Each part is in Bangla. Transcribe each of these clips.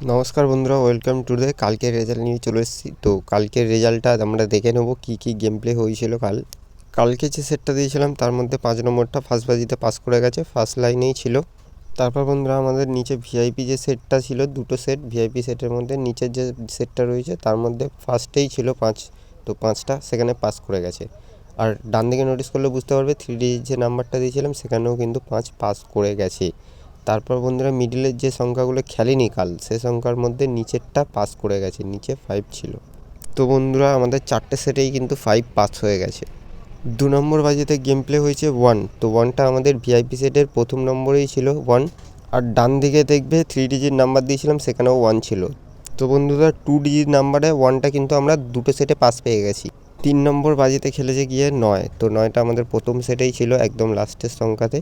নমস্কার বন্ধুরা, ওয়েলকাম টু দ্য কালকের রেজাল্ট নিয়ে চলে এসেছি। তো কালকের রেজাল্টটা আমরা দেখে নেবো কী গেম প্লে হয়েছিল। কালকে যে সেটটা দিয়েছিলাম তার মধ্যে 5 নম্বরটা ফার্স্ট বাজিতে পাস করে গেছে, ফার্স্ট লাইনেই ছিল। তারপর বন্ধুরা আমাদের নিচে ভিআইপি যে সেটটা ছিল, দুটো সেট ভিআইপি সেটের মধ্যে নিচের যে সেটটা রয়েছে তার মধ্যে ফার্স্টেই ছিল 5, তো 5টা সেখানে পাস করে গেছে। আর ডান দিকে নোটিস করলে বুঝতে পারবে 3D যে নাম্বারটা দিয়েছিলাম সেখানেও কিন্তু 5 পাস করে গেছে। তারপর বন্ধুরা মিডিলের যে সংখ্যাগুলো খেলেনি কাল, সে সংখ্যার মধ্যে নিচেরটা পাস করে গেছে, নিচে 5 ছিল। তো বন্ধুরা আমাদের 4টে সেটেই কিন্তু 5 পাস হয়ে গেছে। 2 নম্বর বাজিতে গেম প্লে হয়েছে 1, তো 1টা আমাদের ভিআইপি সেটের প্রথম নম্বরেই ছিল 1। আর ডান দিকে দেখবে 3 ডিজিট নাম্বার দিয়েছিলাম, সেখানেও 1 ছিল। তো বন্ধুরা 2 ডিজিট নাম্বারে 1টা কিন্তু আমরা দুটো সেটে পাস পেয়ে গেছি। 3 নম্বর বাজিতে খেলেছে গিয়ে 9, তো 9টা আমাদের প্রথম সেটেই ছিল, একদম লাস্টের সংখ্যাতে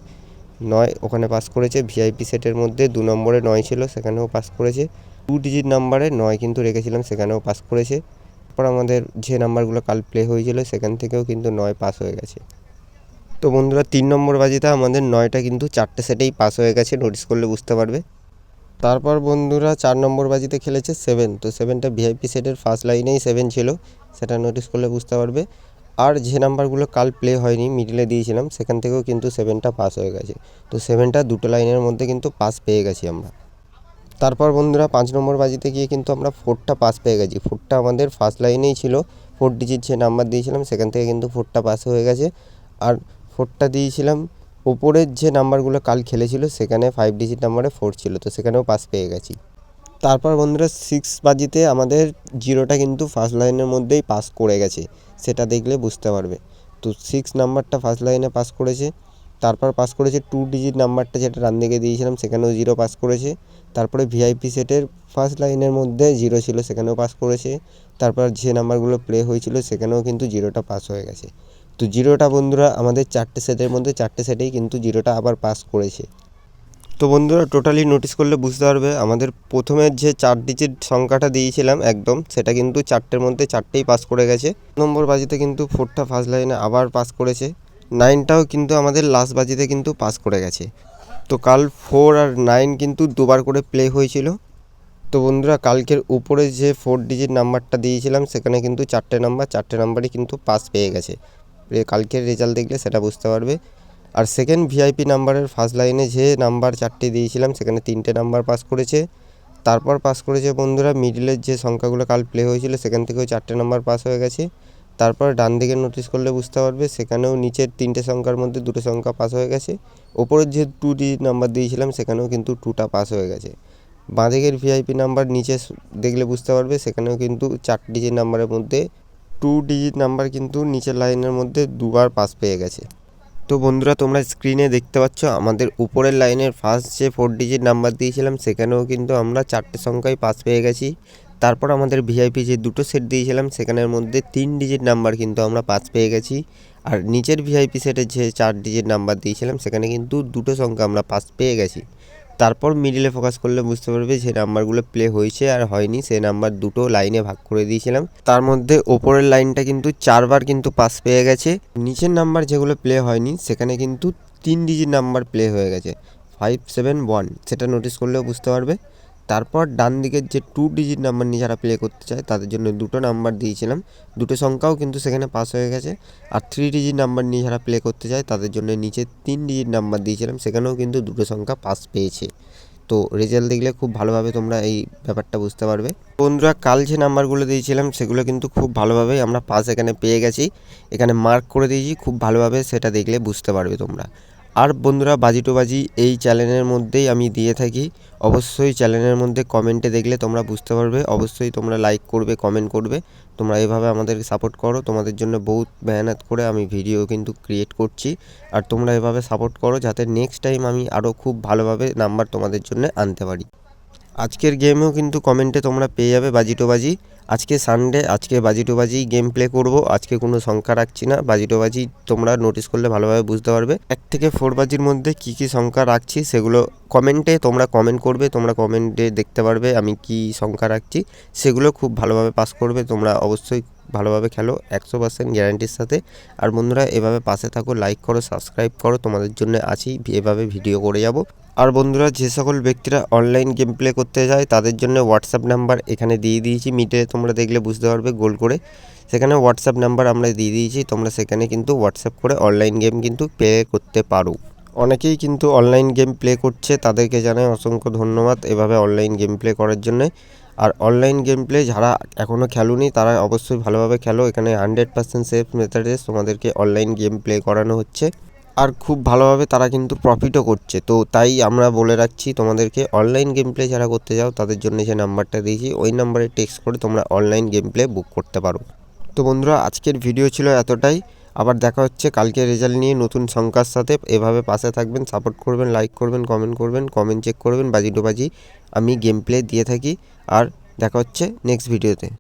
9 ওখানে পাস করেছে। ভিআইপি সেটের মধ্যে 2 নম্বরে 9 ছিল, সেখানেও পাস করেছে। 2 ডিজিট নাম্বারে 9 কিন্তু রেখেছিলাম, সেখানেও পাস করেছে। তারপর আমাদের যে নাম্বারগুলো কাল প্লে হয়েছিল সেখান থেকেও কিন্তু 9 পাস হয়ে গেছে। তো বন্ধুরা 3 নম্বর বাজিতে আমাদের 9টা কিন্তু 4টে সেটেই পাস হয়ে গেছে, নোটিস করলে বুঝতে পারবে। তারপর বন্ধুরা 4 নম্বর বাজিতে খেলেছে 7, তো 7টা ভিআইপি সেটের ফার্স্ট লাইনেই 7 ছিল, সেটা নোটিস করলে বুঝতে পারবে। আর যে নাম্বারগুলো কাল প্লে হয়নি মিডিলে দিয়েছিলাম সেখান থেকেও কিন্তু 7টা পাস হয়ে গেছে। তো 7টা দুটো লাইনের মধ্যে কিন্তু পাস পেয়ে গেছি আমরা। তারপর বন্ধুরা 5 নম্বর বাজিতে গিয়ে কিন্তু আমরা 4টা পাস পেয়ে গেছি। 4টা আমাদের ফার্স্ট লাইনেই ছিল, 4 ডিজিট যে নাম্বার দিয়েছিলাম সেখান থেকে কিন্তু 4টা পাস হয়ে গেছে। আর 4টা দিয়েছিলাম ওপরের যে নাম্বারগুলো কাল খেলেছিল সেখানে 5 ডিজিট নাম্বারে 4 ছিল, তো সেখানেও পাস পেয়ে গেছি। তারপর বন্ধুরা 6 বাজিতে আমাদের 0টা কিন্তু ফার্স্ট লাইনের মধ্যেই পাস করে গেছে, সেটা দেখলে বুঝতে পারবে। তো 6 নাম্বারটা ফার্স্ট লাইনে পাস করেছে। তারপর পাস করেছে 2 ডিজিট নাম্বারটা যেটা ডান দিকে দিয়েছিলাম সেখানেও 0 পাস করেছে। তারপরে ভিআইপি সেটের ফার্স্ট লাইনের মধ্যে 0 ছিল, সেখানেও পাস করেছে। তারপর যে নাম্বারগুলো প্লে হয়েছিল সেখানেও কিন্তু 0টা পাস হয়ে গেছে। তো 0টা বন্ধুরা আমাদের 4টে সেটের মধ্যে 4টে সেটেই কিন্তু 0টা আবার পাস করেছে। তো বন্ধুরা টোটালি নোটিস করলে বুঝতে পারবে আমাদের প্রথমের যে 4 ডিজিট সংখ্যাটা দিয়েছিলাম একদম, সেটা কিন্তু 4টের মধ্যে 4টেই পাস করে গেছে। নম্বর বাজিতে কিন্তু 4টা ফার্স্ট লাইনে আবার পাস করেছে। 9টাও কিন্তু আমাদের লাস্ট বাজিতে কিন্তু পাস করে গেছে। তো কাল 4 আর 9 কিন্তু দুবার করে প্লে হয়েছিল। তো বন্ধুরা কালকের উপরে যে 4 ডিজিট নাম্বারটা দিয়েছিলাম সেখানে কিন্তু 4টে নাম্বারই কিন্তু পাস পেয়ে গেছে। কালকের রেজাল্ট দেখলে সেটা বুঝতে পারবে। আর সেকেন্ড ভিআইপি নাম্বারের ফার্স্ট লাইনে যে নাম্বার 4টে দিয়েছিলাম সেখানে 3টে নাম্বার পাস করেছে। তারপর পাস করেছে বন্ধুরা মিডিলের যে সংখ্যাগুলো কাল প্লে হয়েছিল সেখান থেকেও 4টে নাম্বার পাস হয়ে গেছে। তারপর ডান দিকে নোটিস করলে বুঝতে পারবে সেখানেও নিচের 3টে সংখ্যার মধ্যে 2টো সংখ্যা পাস হয়ে গেছে। ওপরের যে 2 ডিজিট নাম্বার দিয়েছিলাম সেখানেও কিন্তু 2টা পাস হয়ে গেছে। বাঁদিকের ভিআইপি নাম্বার নিচে দেখলে বুঝতে পারবে সেখানেও কিন্তু 4 ডিজিট নাম্বারের মধ্যে 2 ডিজিট নাম্বার কিন্তু নিচের লাইনের মধ্যে দুবার পাস পেয়ে গেছে। তো বন্ধুরা তোমরা স্ক্রিনে দেখতে পাচ্ছ আমাদের উপরের লাইনের ফার্স্ট যে 4 ডিজিট নাম্বার দিয়েছিলাম সেখানেও কিন্তু আমরা 4টে সংখ্যায় পাস পেয়ে গেছি। তারপর আমাদের ভিআইপি যে দুটো সেট দিয়েছিলাম সেখানের মধ্যে 3 ডিজিট নাম্বার কিন্তু আমরা পাস পেয়ে গেছি। আর নিচের ভিআইপি সেটের যে 4 ডিজিট নাম্বার দিয়েছিলাম সেখানে কিন্তু দুটো সংখ্যা আমরা পাস পেয়ে গেছি। তারপর মিডিলে ফোকাস করলে বুঝতে পারবে যে নাম্বারগুলো প্লে হয়েছে আর হয়নি সেই নাম্বার দুটো লাইনে ভাগ করে দিয়েছিলাম। তার মধ্যে ওপরের লাইনটা কিন্তু 4বার কিন্তু পাস পেয়ে গেছে। নিচের নাম্বার যেগুলো প্লে হয়নি সেখানে কিন্তু 3 ডিজিট নাম্বার প্লে হয়ে গেছে, 5, 7, 1, সেটা নোটিস করলেও বুঝতে পারবে। তারপর ডান দিকের যে 2 ডিজিট নাম্বার নিয়ে যারা প্লে করতে চায় তাদের জন্য দুটো নাম্বার দিয়েছিলাম, দুটো সংখ্যাও কিন্তু সেখানে পাস হয়ে গেছে। আর 3 ডিজিট নাম্বার নিয়ে যারা প্লে করতে চায় তাদের জন্য নিচে 3 ডিজিট নাম্বার দিয়েছিলাম, সেখানেও কিন্তু দুটো সংখ্যা পাস পেয়েছে। তো রেজাল্ট দেখলে খুব ভালোভাবে তোমরা এই ব্যাপারটা বুঝতে পারবে। বন্ধুরা কাল যে নাম্বারগুলো দিয়েছিলাম সেগুলো কিন্তু খুব ভালোভাবেই আমরা পাস এখানে পেয়ে গেছি, এখানে মার্ক করে দিয়েছি খুব ভালোভাবে, সেটা দেখলে বুঝতে পারবে তোমরা। আর বন্ধুরা বাজি টু বাজি এই চ্যানেলের মধ্যেই আমি দিয়ে থাকি, অবশ্যই চ্যানেলের মধ্যে কমেন্টে দেখলে তোমরা বুঝতে পারবে, অবশ্যই তোমরা লাইক করবে, কমেন্ট করবে। তোমরা এভাবে আমাদেরকে সাপোর্ট করো, তোমাদের জন্য বহুত মেহনত করে আমি ভিডিও কিন্তু ক্রিয়েট করছি। আর তোমরা এভাবে সাপোর্ট করো যাতে নেক্সট টাইম আমি আরও খুব ভালোভাবে নাম্বার তোমাদের জন্য আনতে পারি। আজকের গেমেও কিন্তু কমেন্টে তোমরা পেয়ে যাবে বাজি টু বাজি। আজকে সানডে, আজকে বাজি টু বাজি গেম প্লে করব, আজকে কোনো সংখ্যা রাখছি না। বাজি টু বাজি তোমরা নোটিস করলে ভালোভাবে বুঝতে পারবে 1 থেকে 4 বাজির মধ্যে কী কী সংখ্যা রাখছি সেগুলো কমেন্টে তোমরা কমেন্ট করবে, তোমরা কমেন্টে দেখতে পারবে আমি কী সংখ্যা রাখছি, সেগুলো খুব ভালোভাবে পাস করবে। তোমরা অবশ্যই ভালোভাবে খেলো, 100% গ্যারান্টির সাথে। আর বন্ধুরা এভাবে পাশে থাকো, লাইক করো, সাবস্ক্রাইব করো, তোমাদের জন্য আছি, এভাবে ভিডিও করে যাব। আর বন্ধুরা যে সকল ব্যক্তিরা অনলাইন গেম প্লে করতে যায় তাদের জন্য হোয়াটসঅ্যাপ নাম্বার এখানে দিয়ে দিয়েছি, মিটে তোমরা দেখলে বুঝতে পারবে গোল করে, সেখানে হোয়াটসঅ্যাপ নাম্বার আমরা দিয়ে দিয়েছি, তোমরা সেখানে কিন্তু হোয়াটসঅ্যাপ করে অনলাইন গেম কিন্তু প্লে করতে পারো। অনেকেই কিন্তু অনলাইন গেম প্লে করছে, তাদেরকে জানাই অসংখ্য ধন্যবাদ এভাবে অনলাইন গেম প্লে করার জন্য। আর অনলাইন গেম প্লে যারা এখনও খেলোনি তারা অবশ্যই ভালোভাবে খেলো, এখানে 100% সেফ মেথডে তোমাদেরকে অনলাইন গেম প্লে করানো হচ্ছে। আর খুব ভালোভাবে তারা কিন্তু প্রফিটও করছে, তো তাই আমরা বলে রাখছি তোমাদেরকে, অনলাইন গেম প্লে যারা করতে যাও তাদের জন্য যে নাম্বারটা দিয়েছি ওই নাম্বারে টেক্সট করে তোমরা অনলাইন গেম প্লে বুক করতে পারো। তো বন্ধুরা আজকের ভিডিও ছিল এতটাই, আবার দেখা হচ্ছে কালকে রেজাল্ট নিয়ে নতুন সংখ্যার সাথে। এভাবে পাশে থাকবেন, সাপোর্ট করবেন, লাইক করবেন, কমেন্ট চেক করবেন, বাজি টু বাজি আমি গেম প্লে দিয়ে থাকি। আর দেখা হচ্ছে নেক্সট ভিডিওতে।